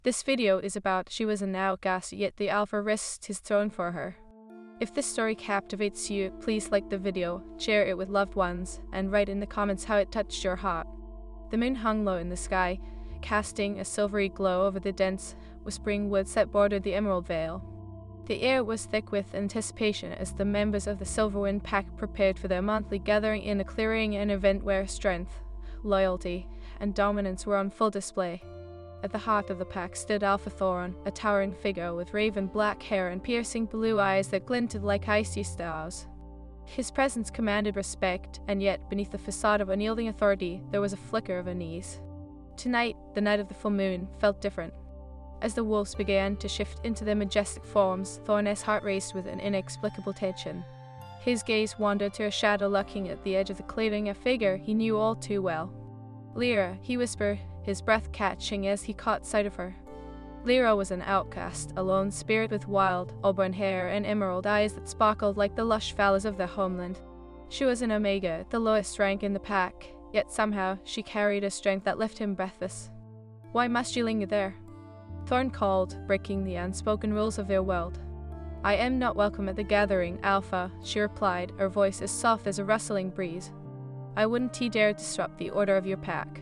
This video is about she was an outcast, yet the alpha risked his throne for her. If this story captivates you, please like the video, share it with loved ones, and write in the comments how it touched your heart. The moon hung low in the sky, casting a silvery glow over the dense, whispering woods that bordered the Emerald Vale. The air was thick with anticipation as the members of the Silverwind Pack prepared for their monthly gathering in a clearing, an event where strength, loyalty, and dominance were on full display. At the heart of the pack stood Alpha Thorin, a towering figure with raven black hair and piercing blue eyes that glinted like icy stars. His presence commanded respect, and yet beneath the facade of unyielding authority there was a flicker of unease. Tonight, the night of the full moon, felt different. As the wolves began to shift into their majestic forms, Thorin's heart raced with an inexplicable tension. His gaze wandered to a shadow lurking at the edge of the clearing, a figure he knew all too well. "Lyra," he whispered, his breath catching as he caught sight of her. Lyra was an outcast, a lone spirit with wild, auburn hair and emerald eyes that sparkled like the lush valleys of their homeland. She was an Omega, the lowest rank in the pack, yet somehow she carried a strength that left him breathless. "Why must you linger there?" Thorin called, breaking the unspoken rules of their world. "I am not welcome at the gathering, Alpha," she replied, her voice as soft as a rustling breeze. "I wouldn't dare disrupt the order of your pack.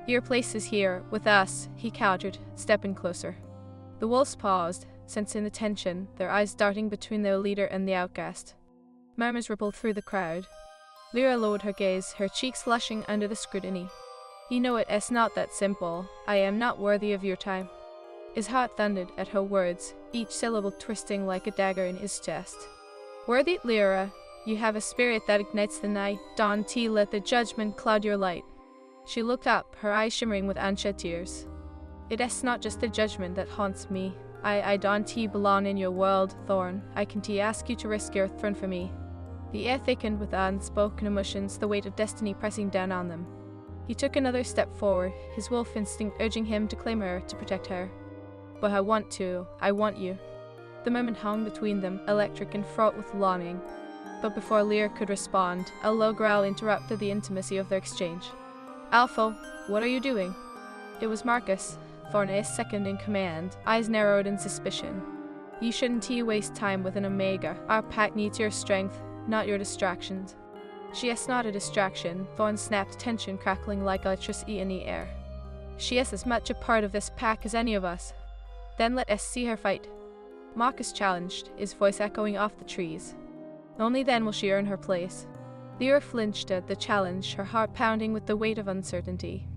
Your place is here, with us," he countered, stepping closer. The wolves paused, sensing the tension, their eyes darting between their leader and the outcast. Murmurs rippled through the crowd. Lyra lowered her gaze, her cheeks flushing under the scrutiny. "You know it's not that simple. I am not worthy of your time." His heart thundered at her words, each syllable twisting like a dagger in his chest. "Worthy, Lyra? You have a spirit that ignites the night. Don't let the judgment cloud your light." She looked up, her eyes shimmering with unshed tears. "It is not just the judgment that haunts me. I don't belong in your world, Thorin. I can ask you to risk your throne for me." The air thickened with unspoken emotions, the weight of destiny pressing down on them. He took another step forward, his wolf instinct urging him to claim her, to protect her. "But I want you." The moment hung between them, electric and fraught with longing. But before Lyra could respond, a low growl interrupted the intimacy of their exchange. "Alpha, what are you doing?" It was Marcus, Thorin's second in command, eyes narrowed in suspicion. "You shouldn't waste time with an Omega. Our pack needs your strength, not your distractions." "She is not a distraction," Thorin snapped, tension crackling like electricity in the air. "She is as much a part of this pack as any of us." "Then let us see her fight," Marcus challenged, his voice echoing off the trees. "Only then will she earn her place." Lyra flinched at the challenge, her heart pounding with the weight of uncertainty.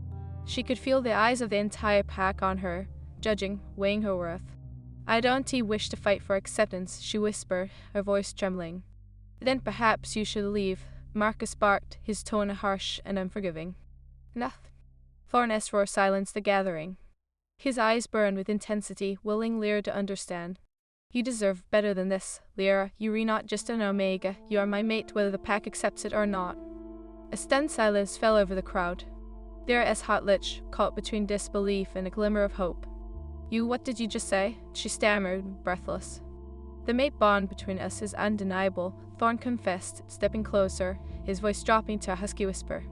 She could feel the eyes of the entire pack on her, judging, weighing her worth. "I don't wish to fight for acceptance," she whispered, her voice trembling. "Then perhaps you should leave," Marcus barked, his tone harsh and unforgiving. "Enough." Thorin's roar silenced the gathering. His eyes burned with intensity, willing Lyra to understand. "You deserve better than this, Lyra. You are not just an Omega. You are my mate, whether the pack accepts it or not." A stunned silence fell over the crowd. Lyra's heart lich, caught between disbelief and a glimmer of hope. What did you just say?" she stammered, breathless. "The mate bond between us is undeniable," Thorin confessed, stepping closer, his voice dropping to a husky whisper.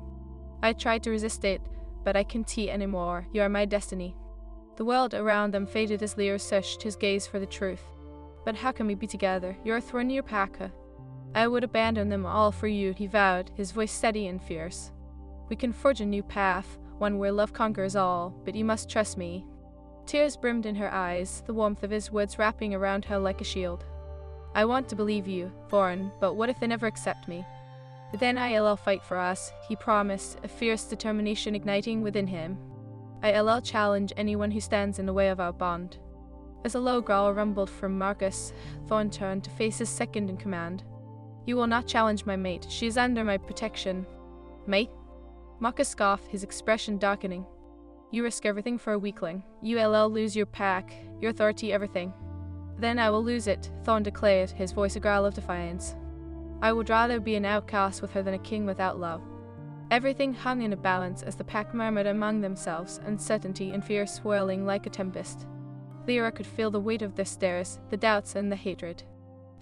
"I tried to resist it, but I can't anymore. You are my destiny." The world around them faded as Lyra searched his gaze for the truth. "But how can we be together? You're a thorn in your pack." "I would abandon them all for you," he vowed, his voice steady and fierce. "We can forge a new path, one where love conquers all, but you must trust me." Tears brimmed in her eyes, the warmth of his words wrapping around her like a shield. "I want to believe you, Thorin, but what if they never accept me?" "Then I'll fight for us," he promised, a fierce determination igniting within him. "I'll challenge anyone who stands in the way of our bond." As a low growl rumbled from Marcus, Thorin turned to face his second in command. "You will not challenge my mate. She is under my protection." "Mate?" Marcus scoffed, his expression darkening. "You risk everything for a weakling. You'll lose your pack, your authority, everything." "Then I will lose it," Thorin declared, his voice a growl of defiance. "I would rather be an outcast with her than a king without love." Everything hung in a balance as the pack murmured among themselves, uncertainty and fear swirling like a tempest. Lyra could feel the weight of their stares, the doubts and the hatred.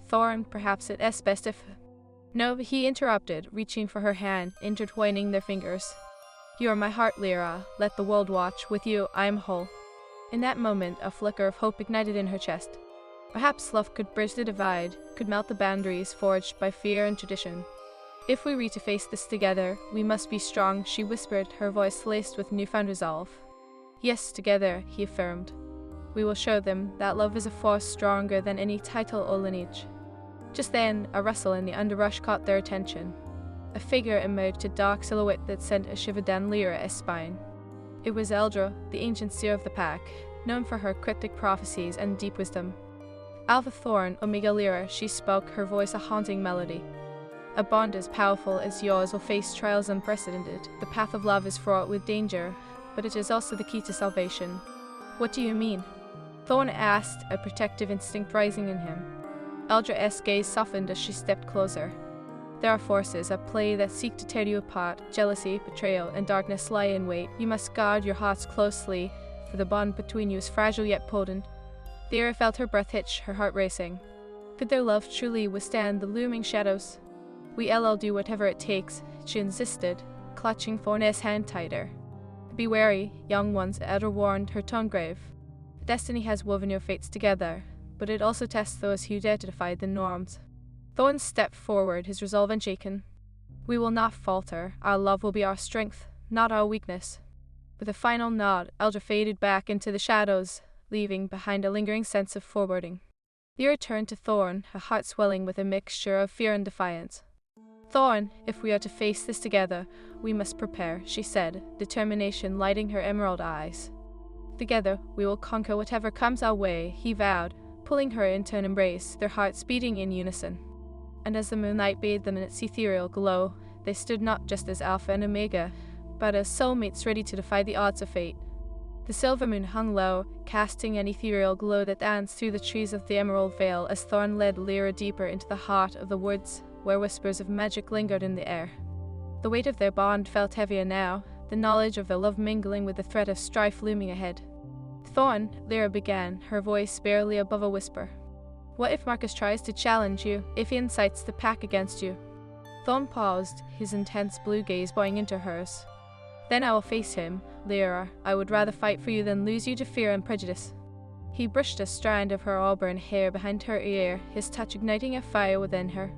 "Thorin, perhaps it is best if—" "No," he interrupted, reaching for her hand, intertwining their fingers. "You are my heart, Lyra. Let the world watch. With you, I am whole." In that moment, a flicker of hope ignited in her chest. Perhaps love could bridge the divide, could melt the boundaries forged by fear and tradition. If we re to face this together, we must be strong, she whispered, her voice laced with newfound resolve. Yes, together, he affirmed. We will show them that love is a force stronger than any title or lineage. Just then, a rustle in the underbrush caught their attention. A figure emerged, a dark silhouette that sent a shiver down Lyra's spine. It was Eldra, the ancient seer of the pack, known for her cryptic prophecies and deep wisdom. Alpha Thorn, Omega Lyra, she spoke, her voice a haunting melody. A bond as powerful as yours will face trials unprecedented. The path of love is fraught with danger, but it is also the key to salvation. What do you mean? Thorn asked, a protective instinct rising in him. Eldra's gaze softened as she stepped closer. There are forces at play that seek to tear you apart. Jealousy, betrayal, and darkness lie in wait. You must guard your hearts closely, for the bond between you is fragile yet potent. Lyra felt her breath hitch, her heart racing. Could their love truly withstand the looming shadows? We'll do whatever it takes, she insisted, clutching Thorn's hand tighter. Be wary, young ones, Eldra warned, her tone grave. Destiny has woven your fates together, but it also tests those who dare to defy the norms. Thorn stepped forward, his resolve unshaken. We will not falter. Our love will be our strength, not our weakness. With a final nod, Eldra faded back into the shadows, leaving behind a lingering sense of foreboding. Lyra turned to Thorn, her heart swelling with a mixture of fear and defiance. Thorn, if we are to face this together, we must prepare, she said, determination lighting her emerald eyes. Together, we will conquer whatever comes our way, he vowed, pulling her into an embrace, their hearts beating in unison. And as the moonlight bathed them in its ethereal glow, they stood not just as Alpha and Omega, but as soulmates ready to defy the odds of fate. The silver moon hung low, casting an ethereal glow that danced through the trees of the Emerald Vale as Thorn led Lyra deeper into the heart of the woods, where whispers of magic lingered in the air. The weight of their bond felt heavier now, the knowledge of their love mingling with the threat of strife looming ahead. Thorn, Lyra began, her voice barely above a whisper. What if Marcus tries to challenge you, if he incites the pack against you? Thorn paused, his intense blue gaze boring into hers. Then I will face him, Lyra. I would rather fight for you than lose you to fear and prejudice. He brushed a strand of her auburn hair behind her ear, his touch igniting a fire within her.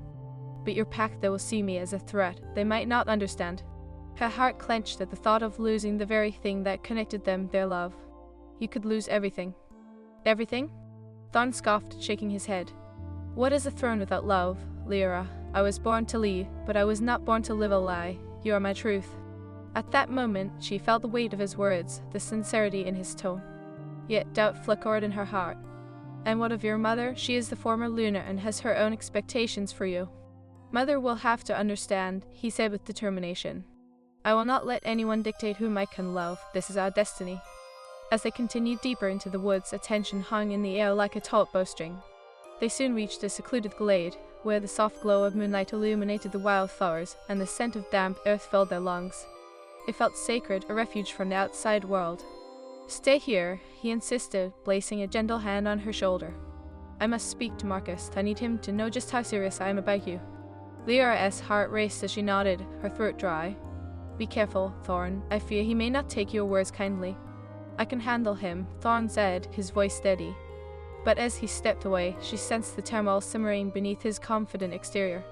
But your pack, they will see me as a threat. They might not understand. Her heart clenched at the thought of losing the very thing that connected them, their love. You could lose everything. Everything? Thorn scoffed, shaking his head. What is a throne without love, Lyra? I was born to lead, but I was not born to live a lie. You are my truth. At that moment, she felt the weight of his words, the sincerity in his tone. Yet doubt flickered in her heart. And what of your mother? She is the former Luna and has her own expectations for you. Mother will have to understand, he said with determination. I will not let anyone dictate whom I can love. This is our destiny. As they continued deeper into the woods, attention hung in the air like a taut bowstring. They soon reached a secluded glade, where the soft glow of moonlight illuminated the wildflowers, and the scent of damp earth filled their lungs. It felt sacred, a refuge from the outside world. Stay here, he insisted, placing a gentle hand on her shoulder. I must speak to Marcus. I need him to know just how serious I am about you. Lyra's heart raced as she nodded, her throat dry. Be careful, Thorn. I fear he may not take your words kindly. I can handle him, Thorn said, his voice steady. But as he stepped away, she sensed the turmoil simmering beneath his confident exterior.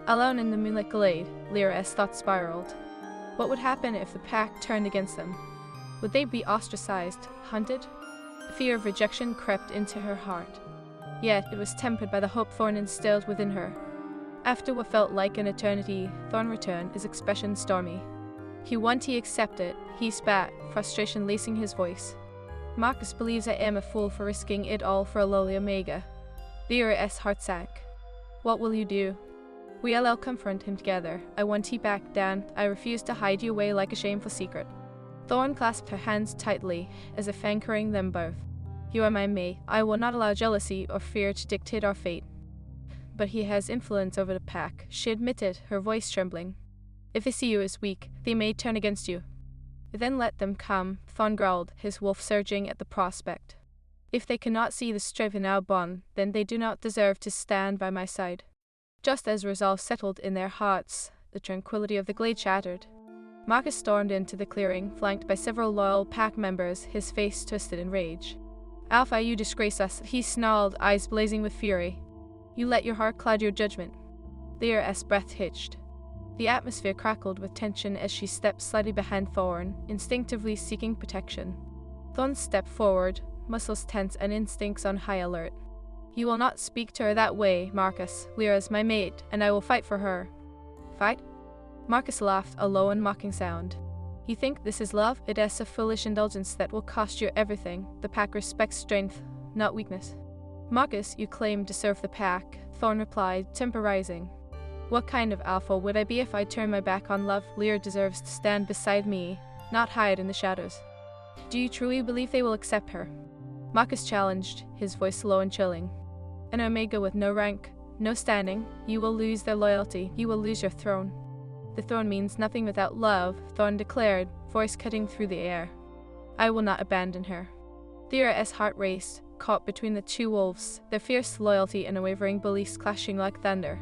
Alone in the moonlit glade, Lyra's thoughts spiraled. What would happen if the pack turned against them? Would they be ostracized, hunted? A fear of rejection crept into her heart. Yet it was tempered by the hope Thorn instilled within her. After what felt like an eternity, Thorn returned, his expression stormy. He accepted, he spat, frustration lacing his voice. Marcus believes I am a fool for risking it all for a lowly Omega. Lyra's heart sank. What will you do? We'll confront him together. I want he back down. I refuse to hide you away like a shameful secret. Thorn clasped her hands tightly, as if anchoring them both. You are my mate. I will not allow jealousy or fear to dictate our fate. But he has influence over the pack, she admitted, her voice trembling. If they see you as weak, they may turn against you. Then let them come, Thorn growled, his wolf surging at the prospect. If they cannot see the strength in our bond, then they do not deserve to stand by my side. Just as resolve settled in their hearts, the tranquility of the glade shattered. Marcus stormed into the clearing, flanked by several loyal pack members, his face twisted in rage. "Alpha, you disgrace us," he snarled, eyes blazing with fury. "You let your heart cloud your judgment." Lyra's breath hitched. The atmosphere crackled with tension as she stepped slightly behind Thorn, instinctively seeking protection. Thorn stepped forward, muscles tense and instincts on high alert. "You will not speak to her that way, Marcus. Lyra's my mate, and I will fight for her." "Fight?" Marcus laughed, a low and mocking sound. "You think this is love? It is a foolish indulgence that will cost you everything. The pack respects strength, not weakness." "Marcus, you claim to serve the pack," Thorn replied, temporizing. "What kind of alpha would I be if I turned my back on love? Lyra deserves to stand beside me, not hide in the shadows." "Do you truly believe they will accept her?" Marcus challenged, his voice low and chilling. "An Omega with no rank, no standing, you will lose their loyalty, you will lose your throne." "The throne means nothing without love," Thorn declared, voice cutting through the air. "I will not abandon her." Lyra's heart raced, caught between the two wolves, their fierce loyalty and unwavering beliefs clashing like thunder.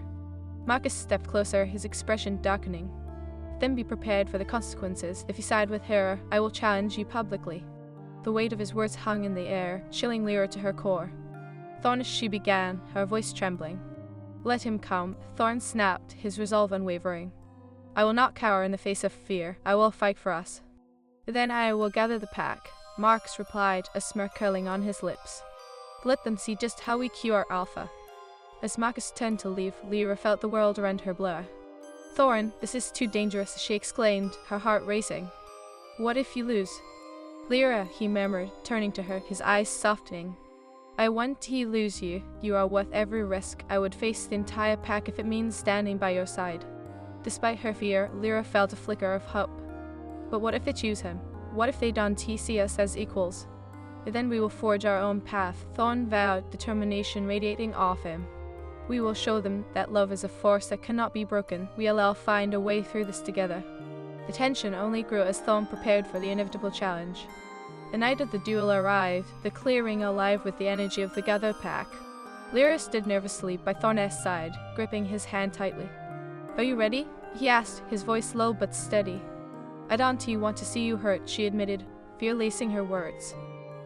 Marcus stepped closer, his expression darkening. "Then be prepared for the consequences. If you side with her, I will challenge you publicly." The weight of his words hung in the air, chilling Lyra to her core. "Thorn," she began, her voice trembling. "Let him come," Thorn snapped, his resolve unwavering. "I will not cower in the face of fear. I will fight for us." "Then I will gather the pack," Marcus replied, a smirk curling on his lips. "Let them see just how we cue our alpha." As Marcus turned to leave, Lyra felt the world around her blur. "Thorn, this is too dangerous," she exclaimed, her heart racing. "What if you lose?" "Lyra," he murmured, turning to her, his eyes softening. "I want to lose you. You are worth every risk. I would face the entire pack if it means standing by your side." Despite her fear, Lyra felt a flicker of hope. "But what if they choose him? What if they don't see us as equals? Then we will forge our own path," Thorn vowed, determination radiating off him. "We will show them that love is a force that cannot be broken. We'll all find a way through this together." The tension only grew as Thorn prepared for the inevitable challenge. The night of the duel arrived, the clearing alive with the energy of the gathered pack. Lyra stood nervously by Thorn's side, gripping his hand tightly. "Are you ready?" he asked, his voice low but steady. "I don't want to see you hurt," she admitted, fear lacing her words.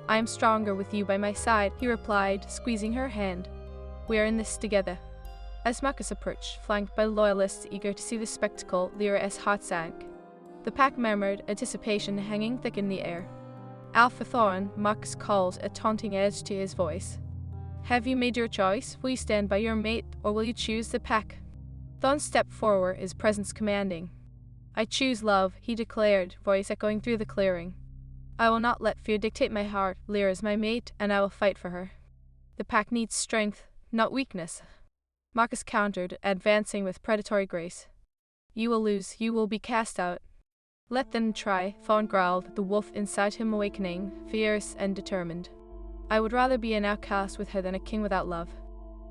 "I am stronger with you by my side," he replied, squeezing her hand. "We are in this together." As Marcus approached, flanked by loyalists eager to see the spectacle, Lyra's heart sank. The pack murmured, anticipation hanging thick in the air. "Alpha Thorn," Marcus called, a taunting edge to his voice. "Have you made your choice? Will you stand by your mate, or will you choose the pack?" Thorn stepped forward, his presence commanding. "I choose love," he declared, voice echoing through the clearing. "I will not let fear dictate my heart. Lyra is my mate, and I will fight for her." "The pack needs strength, not weakness," Marcus countered, advancing with predatory grace. "You will lose. You will be cast out." "Let them try," Thorn growled, the wolf inside him awakening, fierce and determined. "I would rather be an outcast with her than a king without love."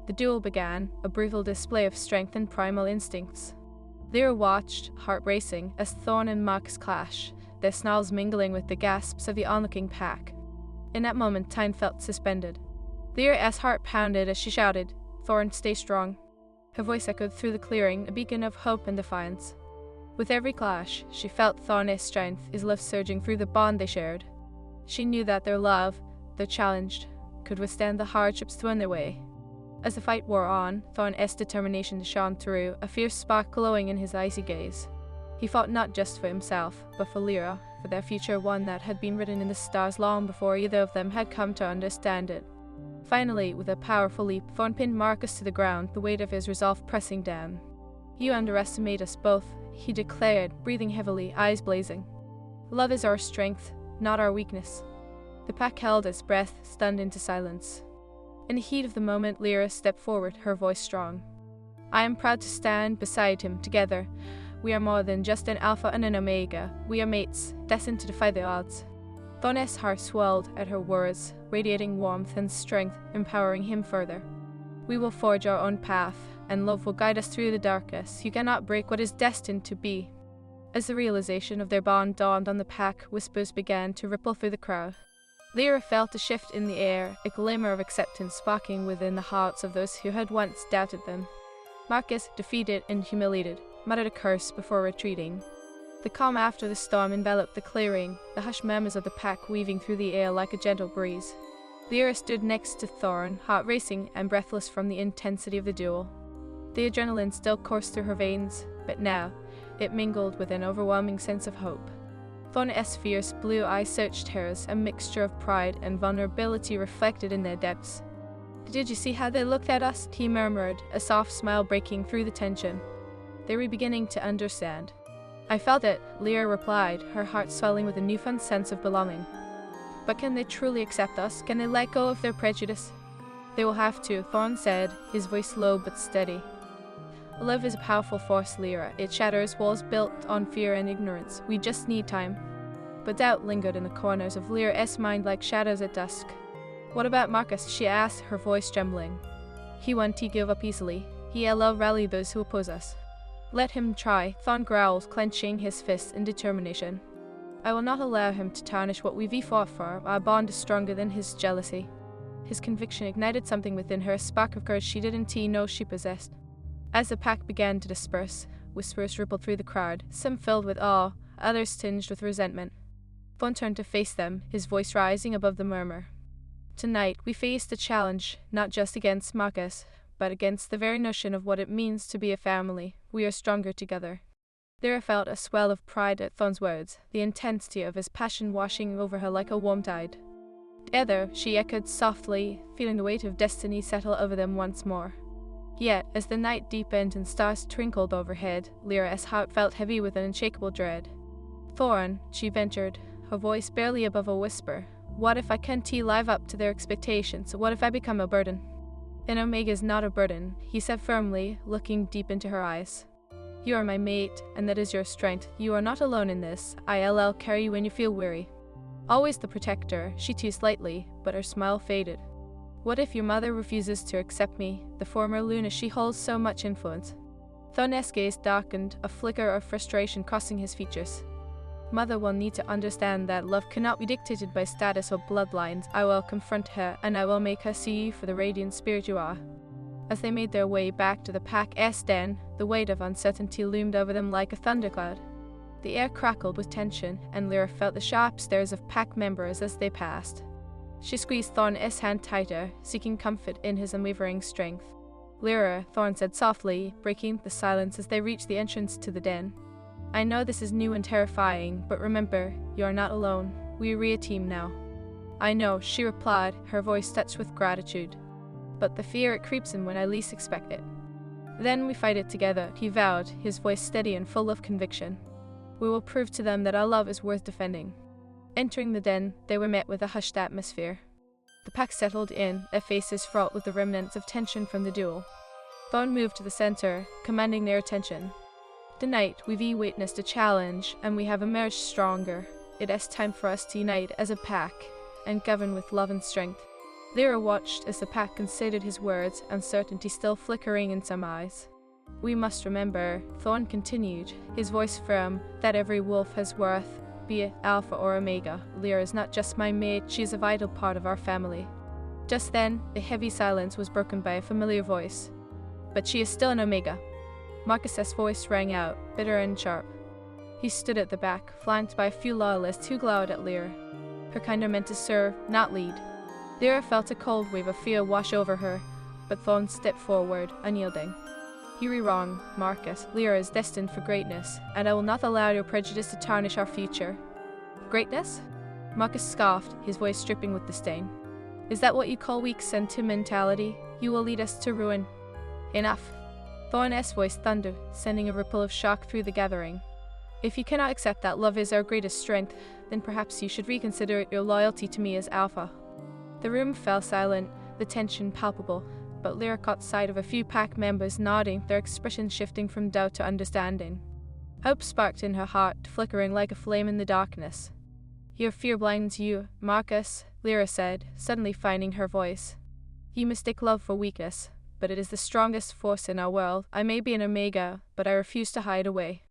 The duel began, a brutal display of strength and primal instincts. Lyra watched, heart racing, as Thorn and Marcus clashed, their snarls mingling with the gasps of the onlooking pack. In that moment, time felt suspended. Lyra's heart pounded as she shouted, "Thorn, stay strong." Her voice echoed through the clearing, a beacon of hope and defiance. With every clash, she felt Thorn's strength, his love surging through the bond they shared. She knew that their love, though challenged, could withstand the hardships thrown their way. As the fight wore on, Thorn's determination shone through, a fierce spark glowing in his icy gaze. He fought not just for himself, but for Lyra, for their future, one that had been written in the stars long before either of them had come to understand it. Finally, with a powerful leap, Thorn pinned Marcus to the ground, the weight of his resolve pressing down. "You underestimate us both," he declared, breathing heavily, eyes blazing. "Love is our strength, not our weakness." The pack held its breath, stunned into silence. In the heat of the moment, Lyra stepped forward, her voice strong. "I am proud to stand beside him, together. We are more than just an alpha and an omega. We are mates, destined to defy the odds." Thorn's heart swelled at her words, radiating warmth and strength, empowering him further. "We will forge our own path, and love will guide us through the darkness. You cannot break what is destined to be." As the realization of their bond dawned on the pack, whispers began to ripple through the crowd. Lyra felt a shift in the air, a glimmer of acceptance sparking within the hearts of those who had once doubted them. Marcus, defeated and humiliated, muttered a curse before retreating. The calm after the storm enveloped the clearing, the hushed murmurs of the pack weaving through the air like a gentle breeze. Lyra stood next to Thorn, heart racing and breathless from the intensity of the duel. The adrenaline still coursed through her veins, but now it mingled with an overwhelming sense of hope. Thorn's fierce blue eyes searched hers, a mixture of pride and vulnerability reflected in their depths. "Did you see how they looked at us?" he murmured, a soft smile breaking through the tension. They were beginning to understand. "I felt it," Lyra replied, her heart swelling with a newfound sense of belonging. "But can they truly accept us? Can they let go of their prejudice?" "They will have to," Thorn said, his voice low but steady. "Love is a powerful force, Lyra. It shatters walls built on fear and ignorance. We just need time." But doubt lingered in the corners of Lyra's mind like shadows at dusk. "What about Marcus?" she asked, her voice trembling. "He won't give up easily. He'll rally those who oppose us." "Let him try," Thorn growled, clenching his fists in determination. "I will not allow him to tarnish what we've fought for. Our bond is stronger than his jealousy." His conviction ignited something within her, a spark of courage she didn't know she possessed. As the pack began to disperse, whispers rippled through the crowd, some filled with awe, others tinged with resentment. Thorn turned to face them, his voice rising above the murmur. "Tonight, we faced a challenge, not just against Marcus, but against the very notion of what it means to be a family. We are stronger together." Lyra felt a swell of pride at Thorn's words, the intensity of his passion washing over her like a warm tide. "Together," she echoed softly, feeling the weight of destiny settle over them once more. Yet, as the night deepened and stars twinkled overhead, Lyra's heart felt heavy with an unshakable dread. "Thorn," she ventured, her voice barely above a whisper, "what if I can't live up to their expectations? What if I become a burden?" "An Omega's not a burden," he said firmly, looking deep into her eyes. "You are my mate, and that is your strength. You are not alone in this. I'll carry you when you feel weary." Always the protector, she teased lightly, but her smile faded. "What if your mother refuses to accept me, the former Luna she holds so much influence?" Thorn's gaze darkened, a flicker of frustration crossing his features. "Mother will need to understand that love cannot be dictated by status or bloodlines. I will confront her, and I will make her see you for the radiant spirit you are." As they made their way back to the pack's den, the weight of uncertainty loomed over them like a thundercloud. The air crackled with tension, and Lyra felt the sharp stares of pack members as they passed. She squeezed Thorn's hand tighter, seeking comfort in his unwavering strength. "Lyra," Thorn said softly, breaking the silence as they reached the entrance to the den. "I know this is new and terrifying, but remember, you are not alone. We are a team now." "I know," she replied, her voice touched with gratitude. "But the fear, it creeps in when I least expect it." "Then we fight it together," he vowed, his voice steady and full of conviction. "We will prove to them that our love is worth defending." Entering the den, they were met with a hushed atmosphere. The pack settled in, their faces fraught with the remnants of tension from the duel. Thorn moved to the center, commanding their attention. "Tonight, we've witnessed a challenge, and we have emerged stronger. It is time for us to unite as a pack, and govern with love and strength." Lyra watched as the pack considered his words, uncertainty still flickering in some eyes. "We must remember," Thorn continued, his voice firm, "that every wolf has worth, be it Alpha or Omega. Lyra is not just my mate, she is a vital part of our family." Just then, the heavy silence was broken by a familiar voice. "But she is still an Omega." Marcus's voice rang out, bitter and sharp. He stood at the back, flanked by a few loyalists who glowered at Lyra. Her kind are meant to serve, not lead. Lyra felt a cold wave of fear wash over her, but Thorn stepped forward, unyielding. "You are wrong, Marcus. Lyra is destined for greatness, and I will not allow your prejudice to tarnish our future." "Greatness?" Marcus scoffed, his voice dripping with disdain. "Is that what you call weak sentimentality? You will lead us to ruin." "Enough." Thorn's voice thundered, sending a ripple of shock through the gathering. "If you cannot accept that love is our greatest strength, then perhaps you should reconsider your loyalty to me as Alpha." The room fell silent, the tension palpable, but Lyra caught sight of a few pack members nodding, their expressions shifting from doubt to understanding. Hope sparked in her heart, flickering like a flame in the darkness. "Your fear blinds you, Marcus," Lyra said, suddenly finding her voice. "You mistake love for weakness, but it is the strongest force in our world. I may be an Omega, but I refuse to hide away."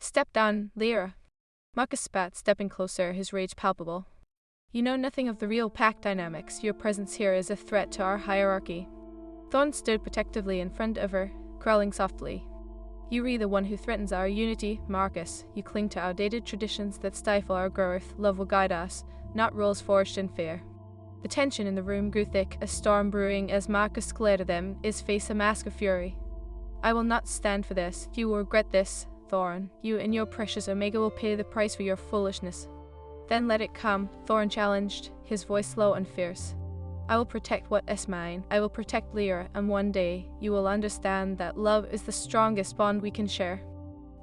"Step down, Lyra." Marcus spat, stepping closer, his rage palpable. "You know nothing of the real pack dynamics. Your presence here is a threat to our hierarchy." Thorn stood protectively in front of her, growling softly. You re the one who threatens our unity, Marcus. You cling to outdated traditions that stifle our growth. Love will guide us, not rules forged in fear. The tension in the room grew thick, a storm brewing as Marcus glared at them, his face a mask of fury. I will not stand for this. You will regret this, Thorn. You and your precious Omega will pay the price for your foolishness. Then let it come, Thorn challenged, his voice low and fierce. I will protect what is mine. I will protect Lyra, and one day you will understand that love is the strongest bond we can share.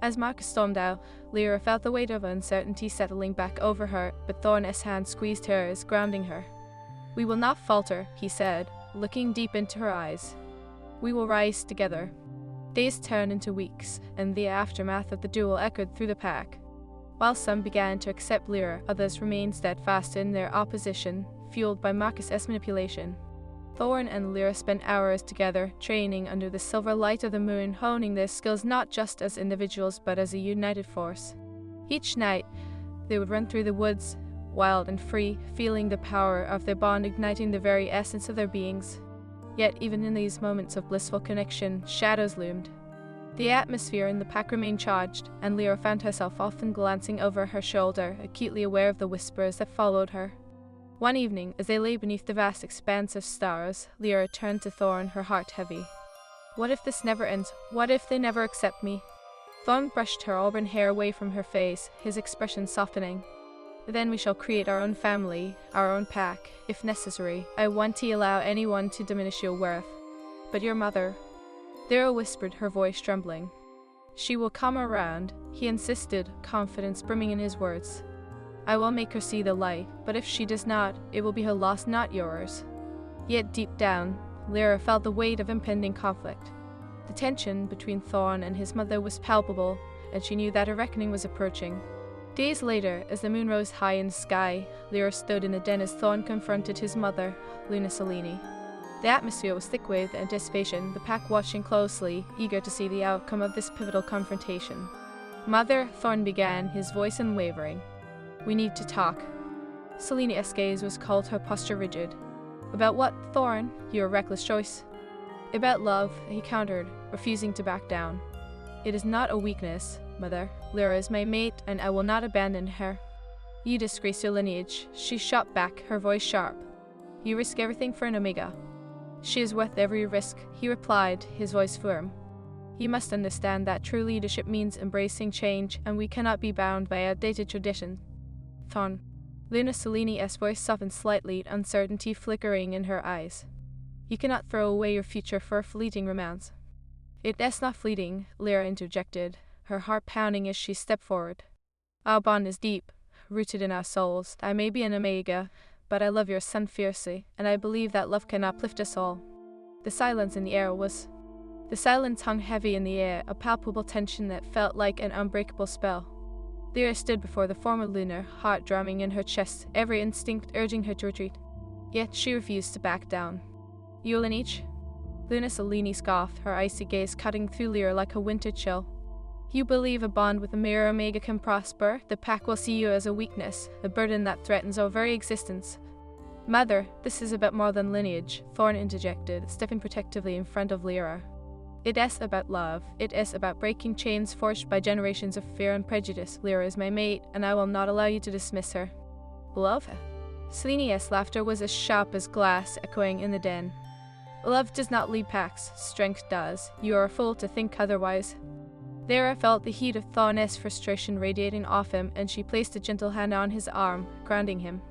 As Marcus stormed out, Lyra felt the weight of uncertainty settling back over her, but Thorn's hand squeezed hers, grounding her. We will not falter, he said, looking deep into her eyes. We will rise together. Days turned into weeks, and the aftermath of the duel echoed through the pack. While some began to accept Lyra, others remained steadfast in their opposition, fueled by Marcus's manipulation. Thorn and Lyra spent hours together, training under the silver light of the moon, honing their skills not just as individuals but as a united force. Each night, they would run through the woods, wild and free, feeling the power of their bond igniting the very essence of their beings. Yet even in these moments of blissful connection, shadows loomed. The atmosphere in the pack remained charged, and Lyra found herself often glancing over her shoulder, acutely aware of the whispers that followed her. One evening, as they lay beneath the vast expanse of stars, Lyra turned to Thorn, her heart heavy. What if this never ends? What if they never accept me? Thorn brushed her auburn hair away from her face, his expression softening. Then we shall create our own family, our own pack, if necessary. I won't allow anyone to diminish your worth. But your mother... Lyra whispered, her voice trembling. She will come around, he insisted, confidence brimming in his words. I will make her see the light, but if she does not, it will be her loss, not yours. Yet deep down, Lyra felt the weight of impending conflict. The tension between Thorn and his mother was palpable, and she knew that a reckoning was approaching. Days later, as the moon rose high in the sky, Lyra stood in the den as Thorn confronted his mother, Luna Selene. The atmosphere was thick with anticipation, the pack watching closely, eager to see the outcome of this pivotal confrontation. Mother, Thorn began, his voice unwavering. We need to talk. Selene's gaze was cold, her posture rigid. About what, Thorn? Your reckless choice. About love, he countered, refusing to back down. It is not a weakness, Mother. Lyra is my mate, and I will not abandon her. You disgrace your lineage. She shot back, her voice sharp. You risk everything for an Omega. She is worth every risk, he replied, his voice firm. You must understand that true leadership means embracing change, and we cannot be bound by outdated tradition. Thorn. Luna Selene's voice softened slightly, uncertainty flickering in her eyes. You cannot throw away your future for a fleeting romance. It is not fleeting, Lyra interjected, her heart pounding as she stepped forward. Our bond is deep, rooted in our souls. I may be an Omega, but I love your son fiercely, and I believe that love can uplift us all. The silence hung heavy in the air, a palpable tension that felt like an unbreakable spell. Lyra stood before the form of Luna, heart drumming in her chest, every instinct urging her to retreat. Yet she refused to back down. You lineage? Luna Selene scoffed, her icy gaze cutting through Lyra like a winter chill. You believe a bond with a mere Omega can prosper? The pack will see you as a weakness, a burden that threatens our very existence. Mother, this is about more than lineage, Thorn interjected, stepping protectively in front of Lyra. It is about love. It is about breaking chains forged by generations of fear and prejudice. Lyra is my mate, and I will not allow you to dismiss her. Love? Selene's laughter was as sharp as glass, echoing in the den. Love does not lead packs, strength does. You are a fool to think otherwise. Lyra felt the heat of Thorn's frustration radiating off him, and she placed a gentle hand on his arm, grounding him.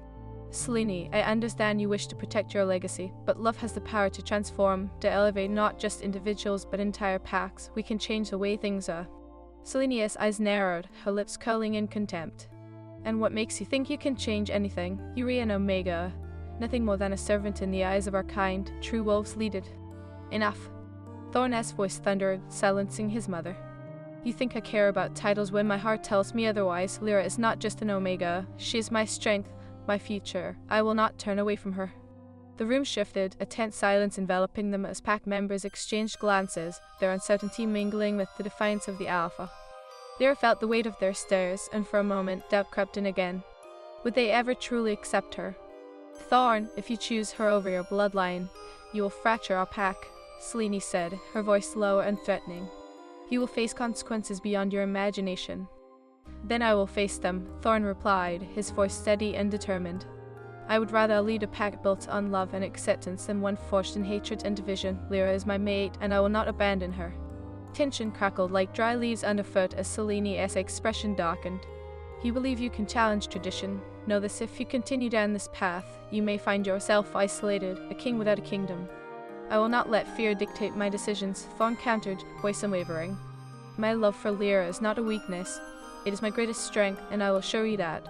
Selene, I understand you wish to protect your legacy, but love has the power to transform, to elevate not just individuals but entire packs. We can change the way things are. Selene's eyes narrowed, her lips curling in contempt. And what makes you think you can change anything? You are an Omega, nothing more than a servant in the eyes of our kind. True wolves lead it. Enough. Thorn's voice thundered, silencing his mother. You think I care about titles when my heart tells me otherwise. Lyra is not just an Omega. She is my strength, my future. I will not turn away from her. The room shifted, a tense silence enveloping them as pack members exchanged glances, their uncertainty mingling with the defiance of the Alpha. Lyra felt the weight of their stares, and for a moment doubt crept in again. Would they ever truly accept her? Thorn, if you choose her over your bloodline, you will fracture our pack, Selene said, her voice low and threatening. You will face consequences beyond your imagination. Then I will face them, Thorn replied, his voice steady and determined. I would rather lead a pack built on love and acceptance than one forged in hatred and division. Lyra is my mate, and I will not abandon her. Tension crackled like dry leaves underfoot as Seleni's expression darkened. You believe you can challenge tradition. Know this: if you continue down this path, you may find yourself isolated, a king without a kingdom. I will not let fear dictate my decisions, Thorn countered, voice unwavering. My love for Lyra is not a weakness. It is my greatest strength, and I will show you that.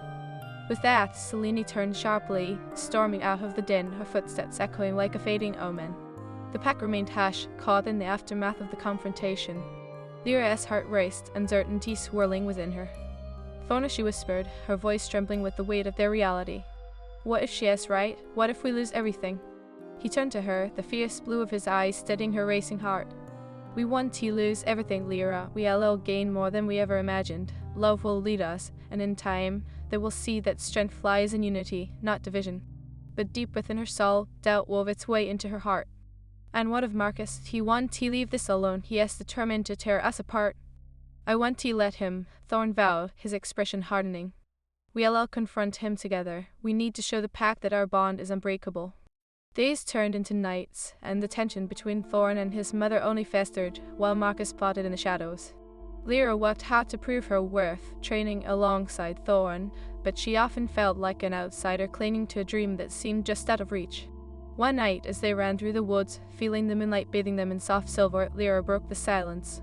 With that, Selene turned sharply, storming out of the den, her footsteps echoing like a fading omen. The pack remained hushed, caught in the aftermath of the confrontation. Lyra's heart raced, uncertainty swirling within her. Thorn, she whispered, her voice trembling with the weight of their reality. What if she is right? What if we lose everything? He turned to her, the fierce blue of his eyes steadying her racing heart. We want to lose everything, Lyra. We will gain more than we ever imagined. Love will lead us, and in time, they will see that strength lies in unity, not division. But deep within her soul, doubt wove its way into her heart. And what of Marcus? He won't leave this alone. He is determined to tear us apart. I want to let him, Thorn vowed, his expression hardening. We'll all confront him together. We need to show the pack that our bond is unbreakable. Days turned into nights, and the tension between Thorn and his mother only festered, while Marcus plotted in the shadows. Lyra worked hard to prove her worth, training alongside Thorn, but she often felt like an outsider clinging to a dream that seemed just out of reach. One night, as they ran through the woods, feeling the moonlight bathing them in soft silver, Lyra broke the silence.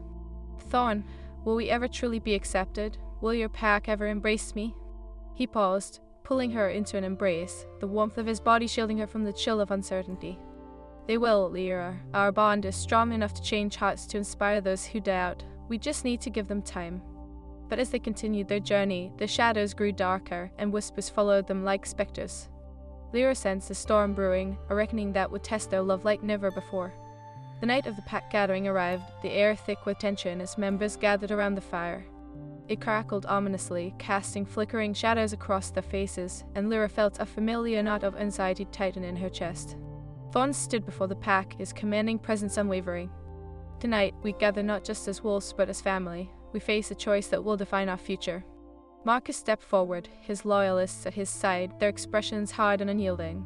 Thorn, will we ever truly be accepted? Will your pack ever embrace me? He paused, pulling her into an embrace, the warmth of his body shielding her from the chill of uncertainty. They will, Lyra. Our bond is strong enough to change hearts, to inspire those who doubt. We just need to give them time. But as they continued their journey, the shadows grew darker, and whispers followed them like specters. Lyra sensed a storm brewing, a reckoning that would test their love like never before. The night of the pack gathering arrived, the air thick with tension as members gathered around the fire. It crackled ominously, casting flickering shadows across their faces, and Lyra felt a familiar knot of anxiety tighten in her chest. Thorn stood before the pack, his commanding presence unwavering. Tonight, we gather not just as wolves, but as family. We face a choice that will define our future. Marcus stepped forward, his loyalists at his side, their expressions hard and unyielding.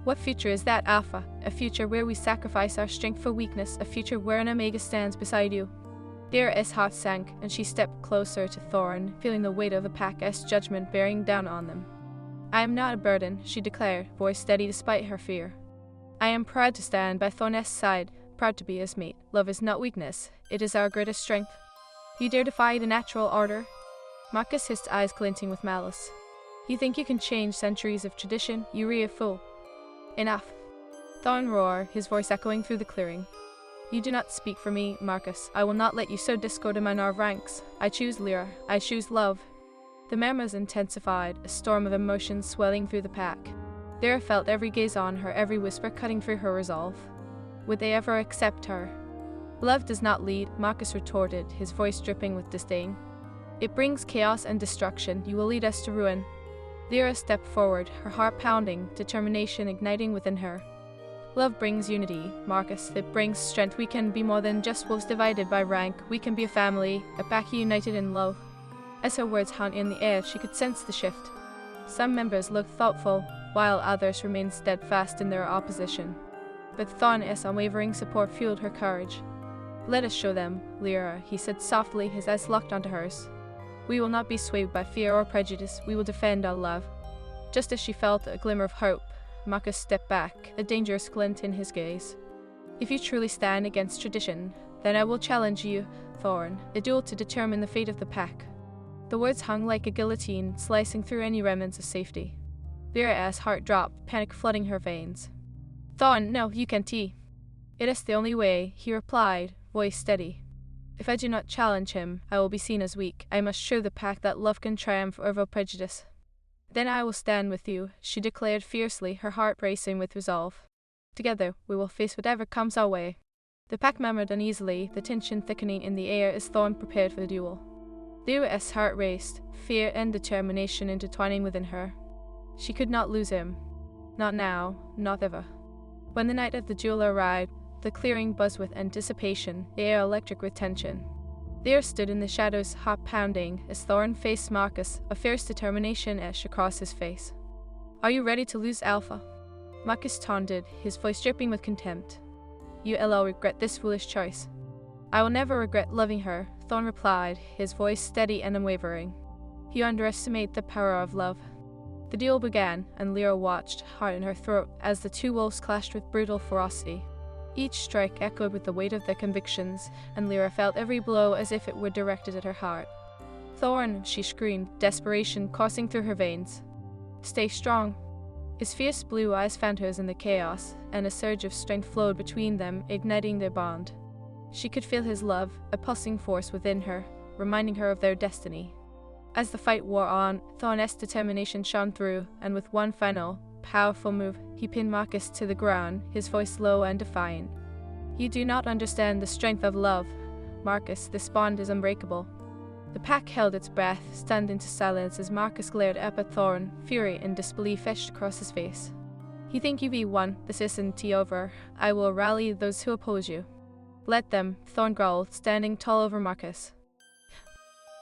What future is that, Alpha? A future where we sacrifice our strength for weakness, a future where an Omega stands beside you. Lyra's heart sank, and she stepped closer to Thorn, feeling the weight of the pack's judgment bearing down on them. I am not a burden, she declared, voice steady despite her fear. I am proud to stand by Thorn's side, proud to be his mate. Love is not weakness, it is our greatest strength. You dare defy the natural order? Marcus hissed, eyes glinting with malice. You think you can change centuries of tradition? You real fool. Enough. Thorn roared, his voice echoing through the clearing. You do not speak for me, Marcus. I will not let you sow discord among our ranks. I choose Lyra. I choose love. The murmurs intensified, a storm of emotion swelling through the pack. Lyra felt every gaze on her, every whisper cutting through her resolve. Would they ever accept her? Love does not lead, Marcus retorted, his voice dripping with disdain. It brings chaos and destruction. You will lead us to ruin. Lyra stepped forward, her heart pounding, determination igniting within her. Love brings unity, Marcus. It brings strength. We can be more than just wolves divided by rank. We can be a family, a pack united in love. As her words hung in the air, she could sense the shift. Some members looked thoughtful, while others remained steadfast in their opposition. But Thorn's unwavering support fueled her courage. Let us show them, Lyra, he said softly, his eyes locked onto hers. We will not be swayed by fear or prejudice. We will defend our love. Just as she felt a glimmer of hope, Marcus stepped back, a dangerous glint in his gaze. If you truly stand against tradition, then I will challenge you, Thorn, a duel to determine the fate of the pack. The words hung like a guillotine, slicing through any remnants of safety. Lyra's heart dropped, panic flooding her veins. Thorn, no, you can't. It is the only way, he replied, voice steady. If I do not challenge him, I will be seen as weak. I must show the pack that love can triumph over prejudice. Then I will stand with you, she declared fiercely, her heart racing with resolve. Together, we will face whatever comes our way. The pack murmured uneasily, the tension thickening in the air as Thorn prepared for the duel. Lyra's heart raced, fear and determination intertwining within her. She could not lose him. Not now, not ever. When the night of the duel arrived, the clearing buzzed with anticipation, the air electric with tension. Lyra stood in the shadows, heart pounding, as Thorn faced Marcus, a fierce determination etched across his face. "Are you ready to lose Alpha?" Marcus taunted, his voice dripping with contempt. "You'll regret this foolish choice." "I will never regret loving her," Thorn replied, his voice steady and unwavering. "You underestimate the power of love." The duel began, and Lyra watched, heart in her throat, as the two wolves clashed with brutal ferocity. Each strike echoed with the weight of their convictions, and Lyra felt every blow as if it were directed at her heart. "Thorn," she screamed, desperation coursing through her veins. "Stay strong." His fierce blue eyes found hers in the chaos, and a surge of strength flowed between them, igniting their bond. She could feel his love, a pulsing force within her, reminding her of their destiny. As the fight wore on, Thorn's determination shone through, and with one final, powerful move, he pinned Marcus to the ground, his voice low and defiant. "You do not understand the strength of love. Marcus, this bond is unbreakable." The pack held its breath, stunned into silence as Marcus glared up at Thorn, fury and disbelief etched across his face. "You think you've won, this isn't over. I will rally those who oppose you." "Let them," Thorn growled, standing tall over Marcus.